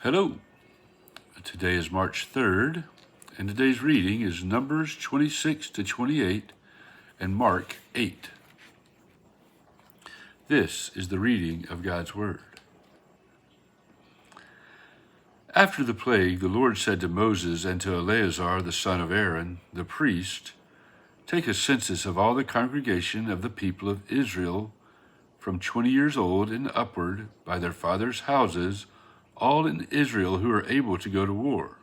Hello, today is March 3rd, and today's reading is Numbers 26 to 28 and Mark 8. This is the reading of God's Word. After the plague, the Lord said to Moses and to Eleazar, the son of Aaron, the priest, "Take a census of all the congregation of the people of Israel from 20 years old and upward by their fathers' houses, all in Israel who are able to go to war."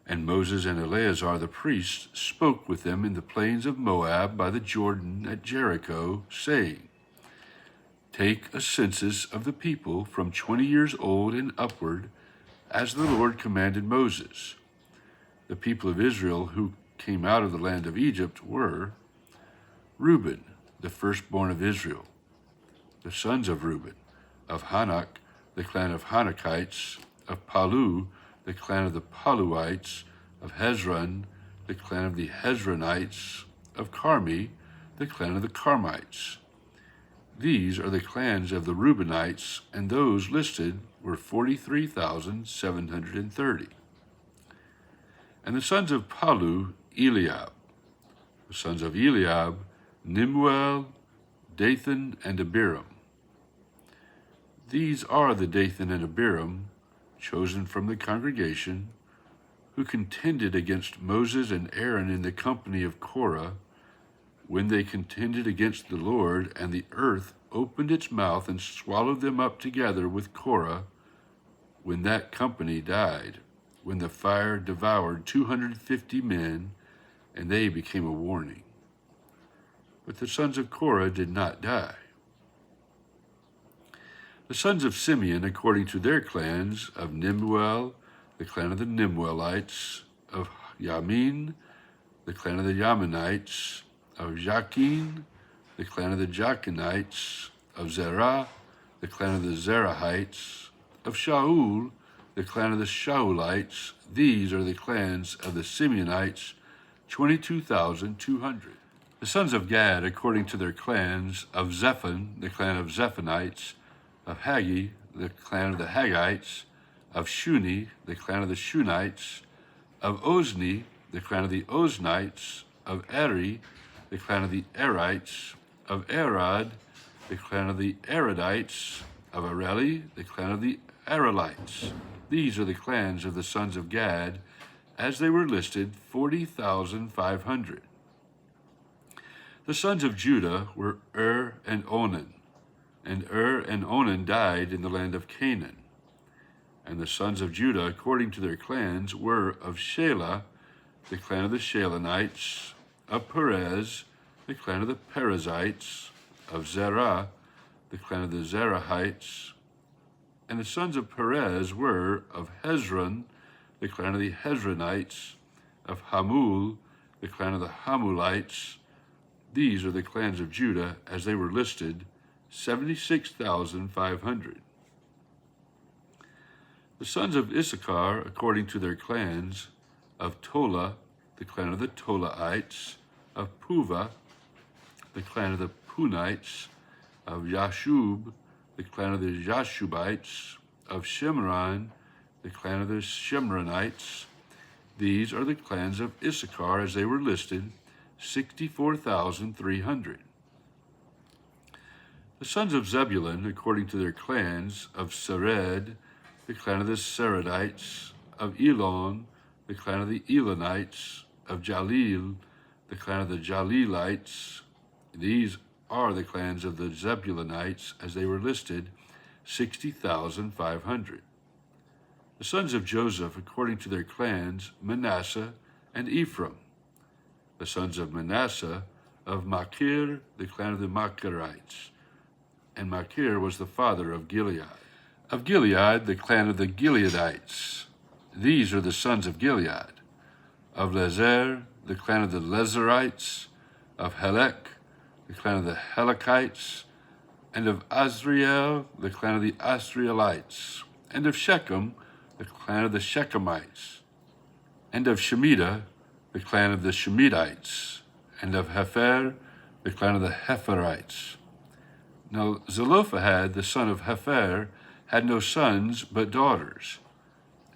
And Moses and Eleazar the priest spoke with them in the plains of Moab by the Jordan at Jericho, saying, "Take a census of the people from 20 years old and upward, as the Lord commanded Moses." The people of Israel who came out of the land of Egypt were Reuben, the firstborn of Israel, the sons of Reuben, of Hanok, the clan of Hanokites, of Palu, the clan of the Paluites, of Hezron, the clan of the Hezronites, of Carmi, the clan of the Carmites. These are the clans of the Reubenites, and those listed were 43,730. And the sons of Palu, Eliab. The sons of Eliab, Nemuel, Dathan, and Abiram. These are the Dathan and Abiram, chosen from the congregation, who contended against Moses and Aaron in the company of Korah, when they contended against the Lord, and the earth opened its mouth and swallowed them up together with Korah, when that company died, when the fire devoured 250 men, and they became a warning. But the sons of Korah did not die. The sons of Simeon, according to their clans, of Nemuel, the clan of the Nemuelites, of Yamin, the clan of the Yaminites, of Jachin, the clan of the Jachinites, of Zerah, the clan of the Zerahites, of Shaul, the clan of the Shaulites. These are the clans of the Simeonites, 22,200. The sons of Gad, according to their clans, of Zephon, the clan of Zephonites, of Haggi, the clan of the Haggites, of Shuni, the clan of the Shunites, of Ozni, the clan of the Oznites, of Eri, the clan of the Erites, of Arad, the clan of the Aradites, of Areli, the clan of the Arelites. These are the clans of the sons of Gad, as they were listed, 40,500. The sons of Judah were and Onan. And and Onan died in the land of Canaan. And the sons of Judah, according to their clans, were of Shelah, the clan of the Shelonites, of Perez, the clan of the Perizzites, of Zerah, the clan of the Zerahites. And the sons of Perez were of Hezron, the clan of the Hezronites, of Hamul, the clan of the Hamulites. These are the clans of Judah, as they were listed, 76,500. The sons of Issachar, according to their clans, of Tola, the clan of the Tolaites, of Puva, the clan of the Punites, of Yashub, the clan of the Jashubites, of Shimron, the clan of the Shimronites. These are the clans of Issachar, as they were listed, 64,300. The sons of Zebulun, according to their clans, of Sered, the clan of the Seredites, of Elon, the clan of the Elonites, of Jalil, the clan of the Jalilites. These are the clans of the Zebulunites, as they were listed, 60,500. The sons of Joseph, according to their clans, Manasseh and Ephraim. The sons of Manasseh, of Machir, the clan of the Machirites. And Machir was the father of Gilead. Of Gilead, the clan of the Gileadites. These are the sons of Gilead. Of Lezer, the clan of the Lezerites. Of Helek, the clan of the Helekites. And of Azriel, the clan of the Asrielites. And of Shechem, the clan of the Shechemites. And of Shemida, the clan of the Shemidites. And of Hefer, the clan of the Heferites. Now Zelophehad, the son of Hefer, had no sons but daughters.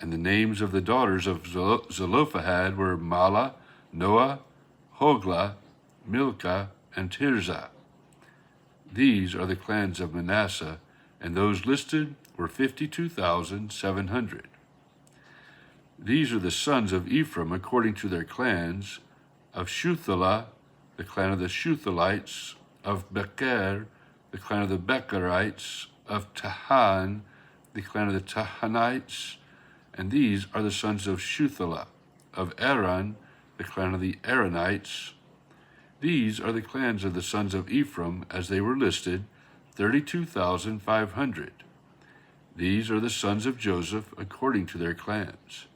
And the names of the daughters of Zelophehad were Mahlah, Noah, Hoglah, Milcah, and Tirzah. These are the clans of Manasseh, and those listed were 52,700. These are the sons of Ephraim according to their clans: of Shuthelah, the clan of the Shuthelites; of Becher, the clan of the Becherites; of Tahan, the clan of the Tahanites. And these are the sons of Shuthelah; of Aaron, the clan of the Aaronites. These are the clans of the sons of Ephraim as they were listed, 32,500. These are the sons of Joseph according to their clans.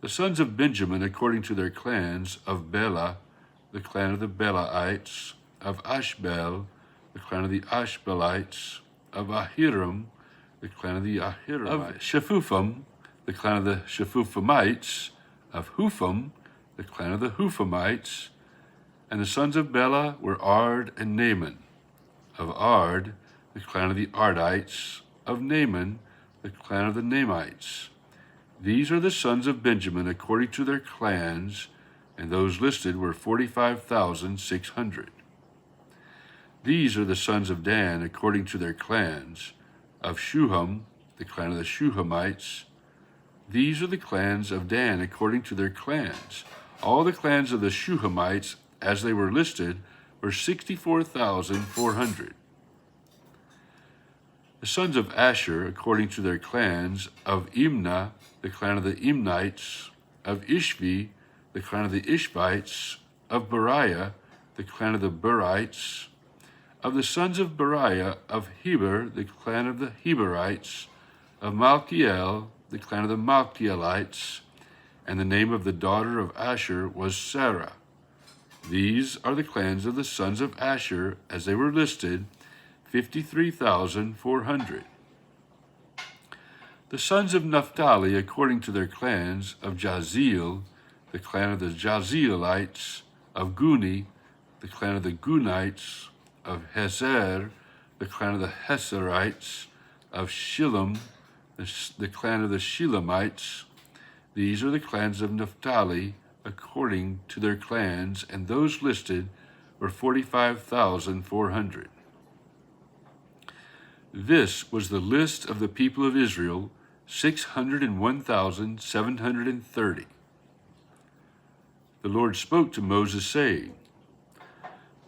The sons of Benjamin according to their clans: of Bela, the clan of the Belaites; of Ashbel, the clan of the Ashbelites; of Ahiram, the clan of the Ahiramites; of Shephupham, the clan of the Shephuphamites; of Hupham, the clan of the Huphamites. And the sons of Bela were Ard and Naaman; of Ard, the clan of the Ardites; of Naaman, the clan of the Naamites. These are the sons of Benjamin according to their clans, and those listed were 45,600. These are the sons of Dan according to their clans: of Shuham, the clan of the Shuhamites. These are the clans of Dan according to their clans. All the clans of the Shuhamites, as they were listed, were 64,400. The sons of Asher according to their clans: of Imnah, the clan of the Imnites; of Ishvi, the clan of the Ishvites; of Beriah, the clan of the Berites. Of the sons of Beriah: of Heber, the clan of the Heberites; of Malchiel, the clan of the Malchielites. And the name of the daughter of Asher was Sarah. These are the clans of the sons of Asher as they were listed, 53,400. The sons of Naphtali according to their clans: of Jahzeel, the clan of the Jahzeelites; of Guni, the clan of the Gunites; of Hezer, the clan of the Hezerites; of Shillem, the clan of the Shillemites. These are the clans of Naphtali according to their clans, and those listed were 45,400. This was the list of the people of Israel, 601,730. The Lord spoke to Moses, saying,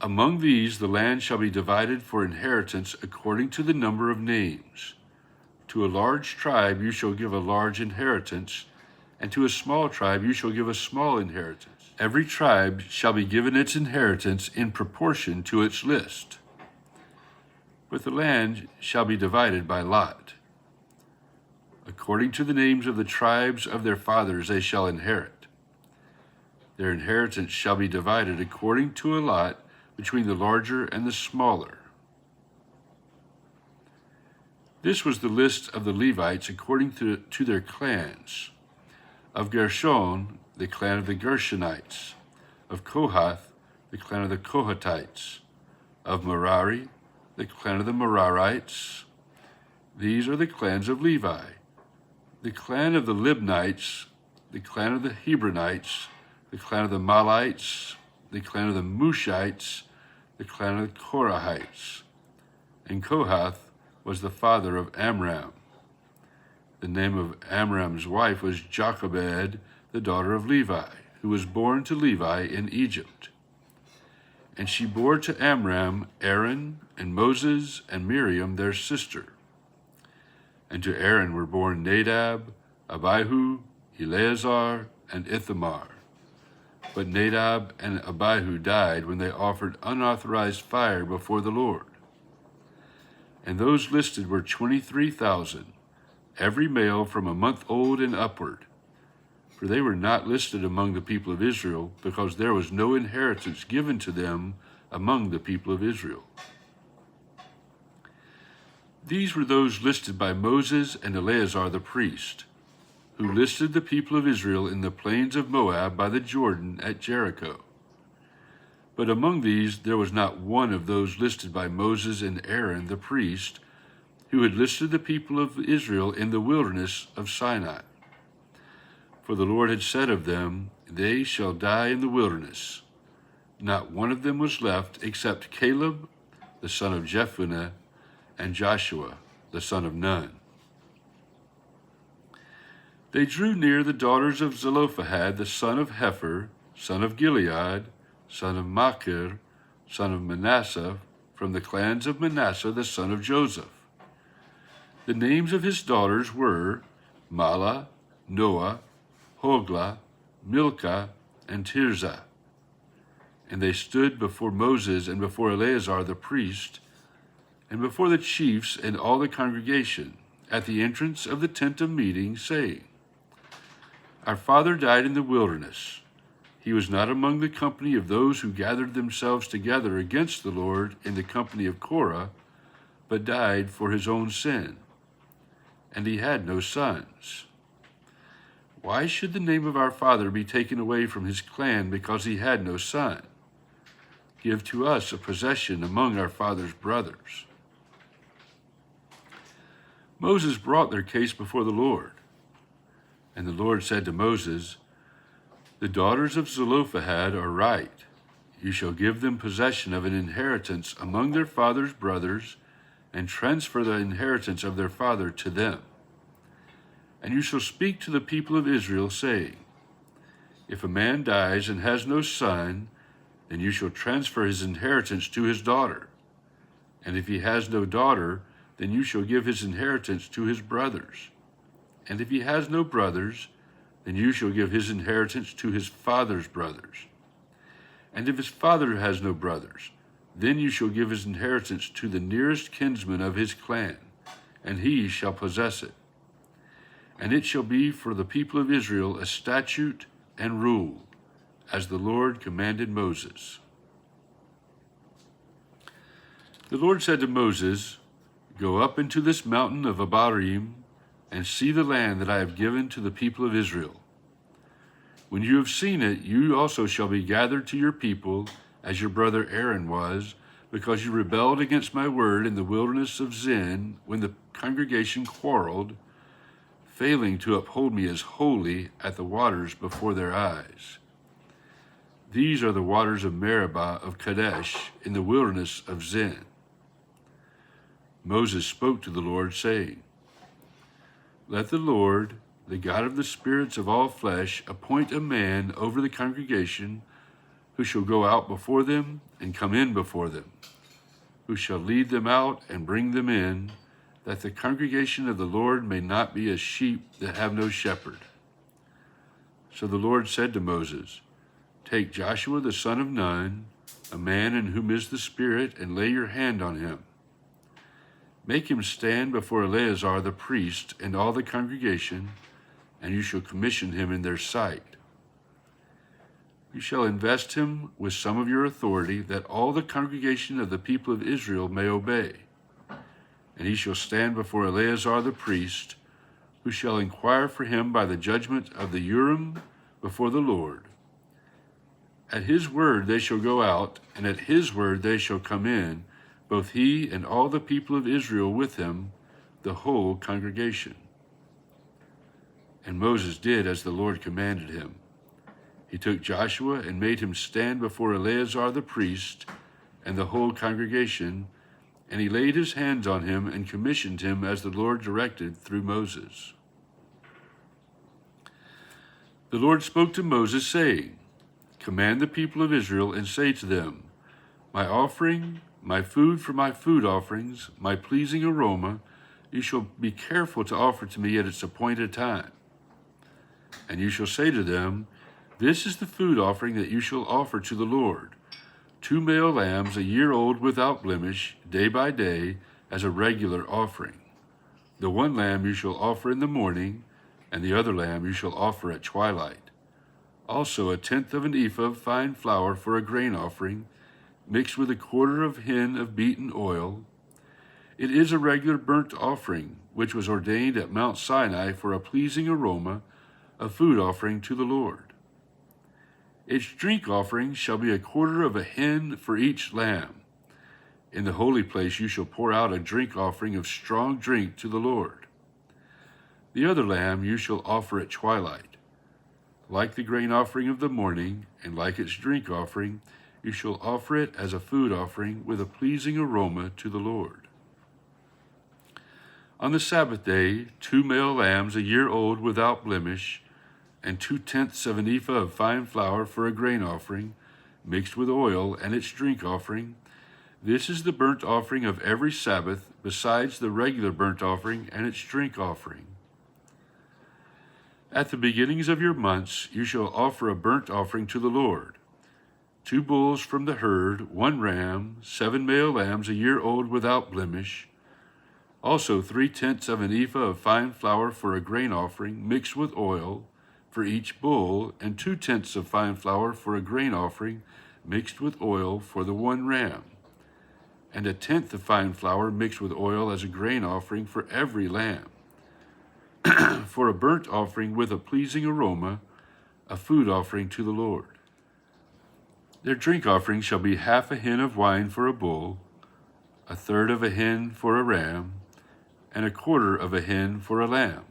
Among these the land shall be divided for inheritance according to the number of names. To a large tribe you shall give a large inheritance, and to a small tribe you shall give a small inheritance. Every tribe shall be given its inheritance in proportion to its list. But the land shall be divided by lot. According to the names of the tribes of their fathers they shall inherit. Their inheritance shall be divided according to a lot between the larger and the smaller. This was the list of the Levites according to their clans: of Gershon, the clan of the Gershonites; of Kohath, the clan of the Kohathites; of Merari, the clan of the Merarites. These are the clans of Levi: the clan of the Libnites, the clan of the Hebronites, the clan of the Malites, the clan of the Mushites, the clan of the Korahites. And Kohath was the father of Amram. The name of Amram's wife was Jochebed, the daughter of Levi, who was born to Levi in Egypt. And she bore to Amram Aaron and Moses and Miriam their sister. And to Aaron were born Nadab, Abihu, Eleazar, and Ithamar. But Nadab and Abihu died when they offered unauthorized fire before the Lord. And those listed were 23,000, every male from a month old and upward. For they were not listed among the people of Israel, because there was no inheritance given to them among the people of Israel. These were those listed by Moses and Eleazar the priest, who listed the people of Israel in the plains of Moab by the Jordan at Jericho. But among these there was not one of those listed by Moses and Aaron the priest, who had listed the people of Israel in the wilderness of Sinai. For the Lord had said of them, "They shall die in the wilderness." Not one of them was left except Caleb, the son of Jephunneh, and Joshua, the son of Nun. They drew near the daughters of Zelophehad, the son of Hepher, son of Gilead, son of Machir, son of Manasseh, from the clans of Manasseh, the son of Joseph. The names of his daughters were Mahlah, Noah, Hoglah, Milcah, and Tirzah. And they stood before Moses and before Eleazar the priest, and before the chiefs and all the congregation, at the entrance of the tent of meeting, saying, "Our father died in the wilderness. He was not among the company of those who gathered themselves together against the Lord in the company of Korah, but died for his own sin. And he had no sons. Why should the name of our father be taken away from his clan because he had no son? Give to us a possession among our father's brothers." Moses brought their case before the Lord. And the Lord said to Moses, "The daughters of Zelophehad are right. You shall give them possession of an inheritance among their father's brothers, and transfer the inheritance of their father to them. And you shall speak to the people of Israel, saying, If a man dies and has no son, then you shall transfer his inheritance to his daughter. And if he has no daughter, then you shall give his inheritance to his brothers. And if he has no brothers, then you shall give his inheritance to his father's brothers. And if his father has no brothers, then you shall give his inheritance to the nearest kinsman of his clan, and he shall possess it. And it shall be for the people of Israel a statute and rule, as the Lord commanded Moses." The Lord said to Moses, "Go up into this mountain of Abarim, and see the land that I have given to the people of Israel. When you have seen it, you also shall be gathered to your people, as your brother Aaron was, because you rebelled against my word in the wilderness of Zin, when the congregation quarreled, failing to uphold me as holy at the waters before their eyes. These are the waters of Meribah of Kadesh in the wilderness of Zin." Moses spoke to the Lord, saying, "Let the Lord, the God of the spirits of all flesh, appoint a man over the congregation who shall go out before them and come in before them, who shall lead them out and bring them in, that the congregation of the Lord may not be as sheep that have no shepherd." So the Lord said to Moses, "Take Joshua the son of Nun, a man in whom is the Spirit, and lay your hand on him. Make him stand before Eleazar the priest and all the congregation, and you shall commission him in their sight. You shall invest him with some of your authority, that all the congregation of the people of Israel may obey. And he shall stand before Eleazar the priest, who shall inquire for him by the judgment of the Urim before the Lord. At his word they shall go out, and at his word they shall come in, both he and all the people of Israel with him, the whole congregation." And Moses did as the Lord commanded him. He took Joshua and made him stand before Eleazar the priest and the whole congregation, and he laid his hands on him and commissioned him as the Lord directed through Moses. The Lord spoke to Moses, saying, "Command the people of Israel and say to them, My offering, my food for my food offerings, my pleasing aroma, you shall be careful to offer to me at its appointed time. And you shall say to them, This is the food offering that you shall offer to the Lord: 2 male lambs, a year old without blemish, day by day, as a regular offering. The one lamb you shall offer in the morning, and the other lamb you shall offer at twilight. Also 1/10 of an ephah of fine flour for a grain offering, mixed with 1/4 of hin of beaten oil. It is a regular burnt offering, which was ordained at Mount Sinai for a pleasing aroma, a food offering to the Lord. Its drink offering shall be 1/4 of a hin for each lamb. In the holy place you shall pour out a drink offering of strong drink to the Lord. The other lamb you shall offer at twilight. Like the grain offering of the morning, and like its drink offering, you shall offer it as a food offering with a pleasing aroma to the Lord. On the Sabbath day, 2 male lambs a year old without blemish, and 2/10 of an ephah of fine flour for a grain offering, mixed with oil, and its drink offering. This is the burnt offering of every Sabbath, besides the regular burnt offering and its drink offering. At the beginnings of your months you shall offer a burnt offering to the Lord. 2 bulls from the herd, 1 ram, 7 male lambs a year old without blemish. Also 3/10 of an ephah of fine flour for a grain offering, mixed with oil, for each bull, and 2/10 of fine flour for a grain offering, mixed with oil for the 1 ram, and 1/10 of fine flour mixed with oil as a grain offering for every lamb. For a burnt offering with a pleasing aroma, a food offering to the Lord. Their drink offering shall be half a hin of wine for a bull, 1/3 of a hin for a ram, and 1/4 of a hin for a lamb.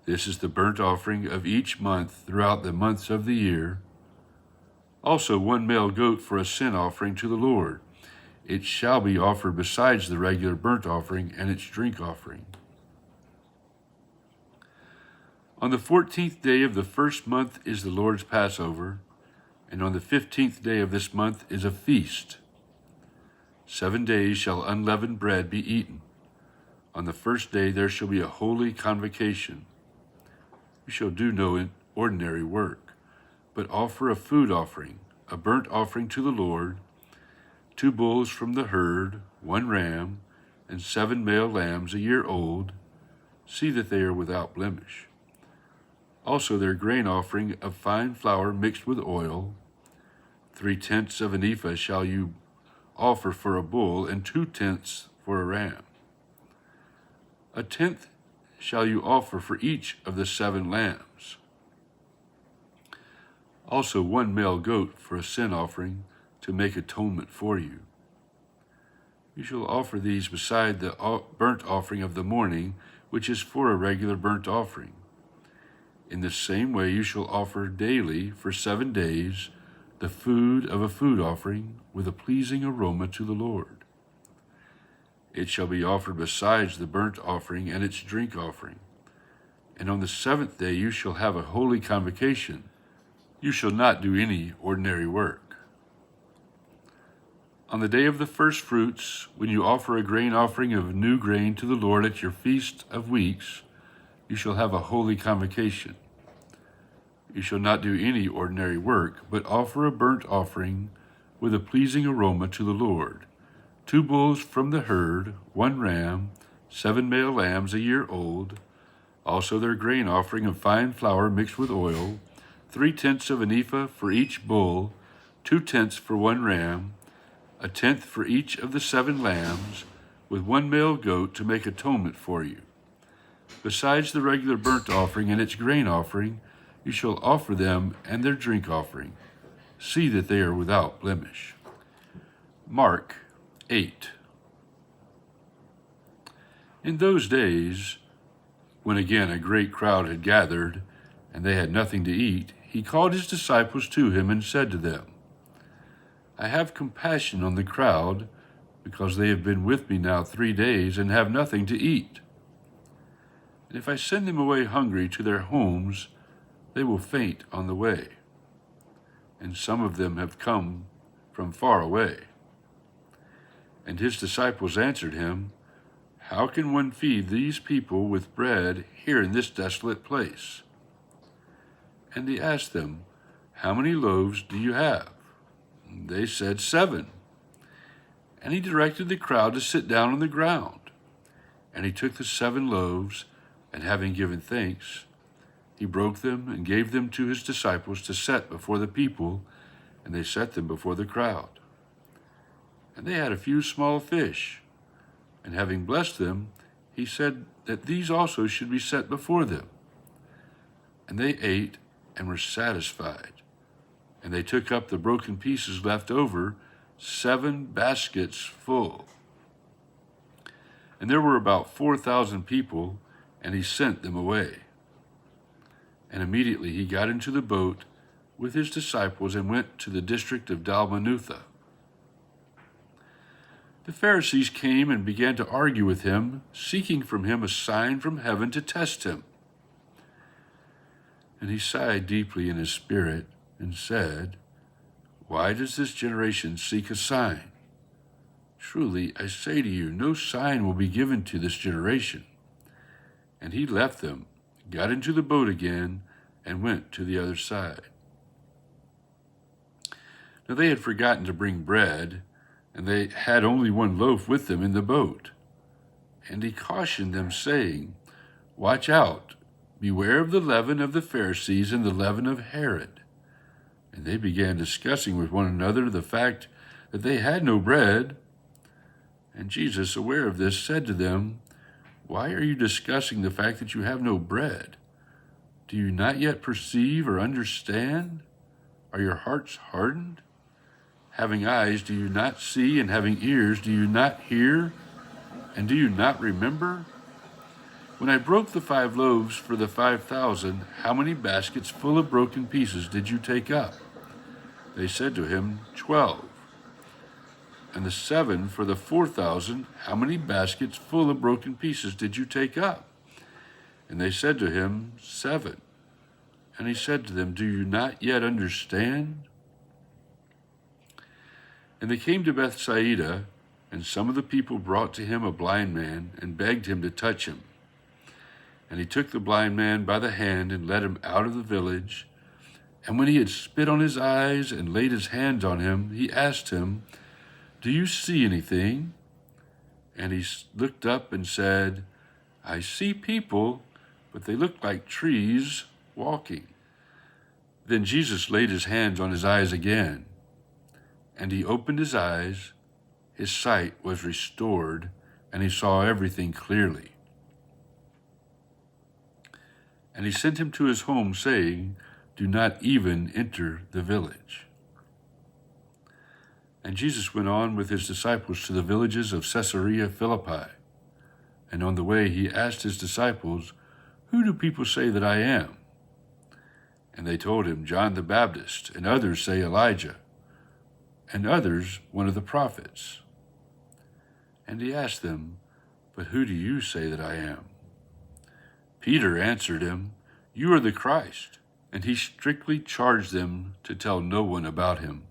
This is the burnt offering of each month throughout the months of the year. Also 1 male goat for a sin offering to the Lord. It shall be offered besides the regular burnt offering and its drink offering. On the 14th day of the first month is the Lord's Passover, and on the 15th day of this month is a feast. 7 days shall unleavened bread be eaten. On the first day there shall be a holy convocation. You shall do no ordinary work, but offer a food offering, a burnt offering to the Lord, 2 bulls from the herd, 1 ram, and 7 male lambs a year old. See that they are without blemish. Also their grain offering of fine flour mixed with oil, 3/10 of an ephah shall you offer for a bull, and 2/10 for a ram. 1/10 shall you offer for each of the 7 lambs. Also 1 male goat for a sin offering to make atonement for you. You shall offer these beside the burnt offering of the morning, which is for a regular burnt offering. In the same way you shall offer daily for 7 days the food of a food offering with a pleasing aroma to the Lord. It shall be offered besides the burnt offering and its drink offering. And on the 7th day you shall have a holy convocation. You shall not do any ordinary work. On the day of the first fruits, when you offer a grain offering of new grain to the Lord at your feast of weeks, you shall have a holy convocation. You shall not do any ordinary work, but offer a burnt offering with a pleasing aroma to the Lord. 2 bulls from the herd, 1 ram, 7 male lambs a year old, also their grain offering of fine flour mixed with oil, 3/10 of an ephah for each bull, 2/10 for 1 ram, 1/10 for each of the 7 lambs, with 1 male goat to make atonement for you. Besides the regular burnt offering and its grain offering, you shall offer them and their drink offering. See that they are without blemish. Mark 8. In those days, when again a great crowd had gathered, and they had nothing to eat, he called his disciples to him and said to them, I have compassion on the crowd, because they have been with me now 3 days and have nothing to eat. And if I send them away hungry to their homes, they will faint on the way. And some of them have come from far away. And his disciples answered him, How can one feed these people with bread here in this desolate place? And he asked them, How many loaves do you have? And they said, 7. And he directed the crowd to sit down on the ground. And he took the 7 loaves, and having given thanks, he broke them and gave them to his disciples to set before the people, and they set them before the crowd. And they had a few small fish, and having blessed them, he said that these also should be set before them. And they ate and were satisfied. And they took up the broken pieces left over 7 baskets full. And there were about 4,000 people, and he sent them away. And immediately he got into the boat with his disciples and went to the district of Dalmanutha. The Pharisees came and began to argue with him, seeking from him a sign from heaven to test him. And he sighed deeply in his spirit and said, "Why does this generation seek a sign? Truly, I say to you, no sign will be given to this generation." And he left them, got into the boat again, and went to the other side. Now they had forgotten to bring bread, and they had only 1 loaf with them in the boat. And he cautioned them, saying, "Watch out, beware of the leaven of the Pharisees and the leaven of Herod." And they began discussing with one another the fact that they had no bread. And Jesus, aware of this, said to them, "Why are you discussing the fact that you have no bread? Do you not yet perceive or understand? Are your hearts hardened? Having eyes, do you not see? And having ears, do you not hear? And do you not remember? When I broke the 5 loaves for the 5,000, how many baskets full of broken pieces did you take up?" They said to him, 12. "And the 7 for the 4,000, how many baskets full of broken pieces did you take up?" And they said to him, 7. And he said to them, "Do you not yet understand?" And they came to Bethsaida, and some of the people brought to him a blind man and begged him to touch him. And he took the blind man by the hand and led him out of the village. And when he had spit on his eyes and laid his hands on him, he asked him, "Do you see anything?" And he looked up and said, "I see people, but they look like trees walking." Then Jesus laid his hands on his eyes again, and he opened his eyes. His sight was restored, and he saw everything clearly. And he sent him to his home, saying, "Do not even enter the village." And Jesus went on with his disciples to the villages of Caesarea Philippi. And on the way he asked his disciples, "Who do people say that I am?" And they told him, "John the Baptist, and others say Elijah, and others one of the prophets." And he asked them, "But who do you say that I am?" Peter answered him, "You are the Christ." And he strictly charged them to tell no one about him.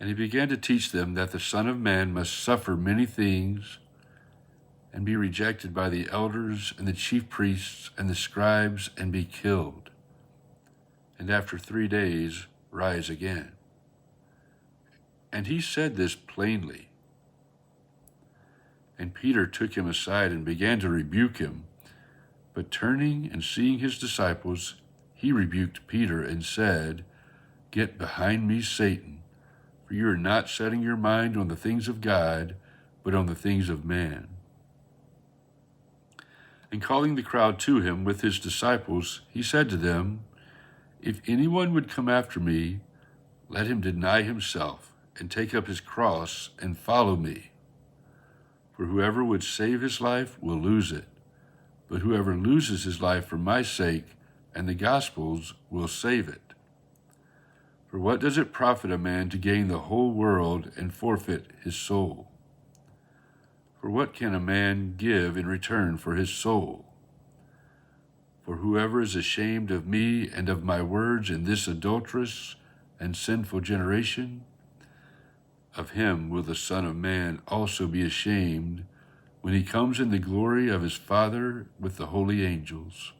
And he began to teach them that the Son of Man must suffer many things and be rejected by the elders and the chief priests and the scribes and be killed, and after 3 days rise again. And he said this plainly. And Peter took him aside and began to rebuke him. But turning and seeing his disciples, he rebuked Peter and said, "Get behind me, Satan, for you are not setting your mind on the things of God, but on the things of man." And calling the crowd to him with his disciples, he said to them, "If anyone would come after me, let him deny himself and take up his cross and follow me. For whoever would save his life will lose it, but whoever loses his life for my sake and the gospel's will save it. For what does it profit a man to gain the whole world and forfeit his soul? For what can a man give in return for his soul? For whoever is ashamed of me and of my words in this adulterous and sinful generation, of him will the Son of Man also be ashamed when he comes in the glory of his Father with the holy angels."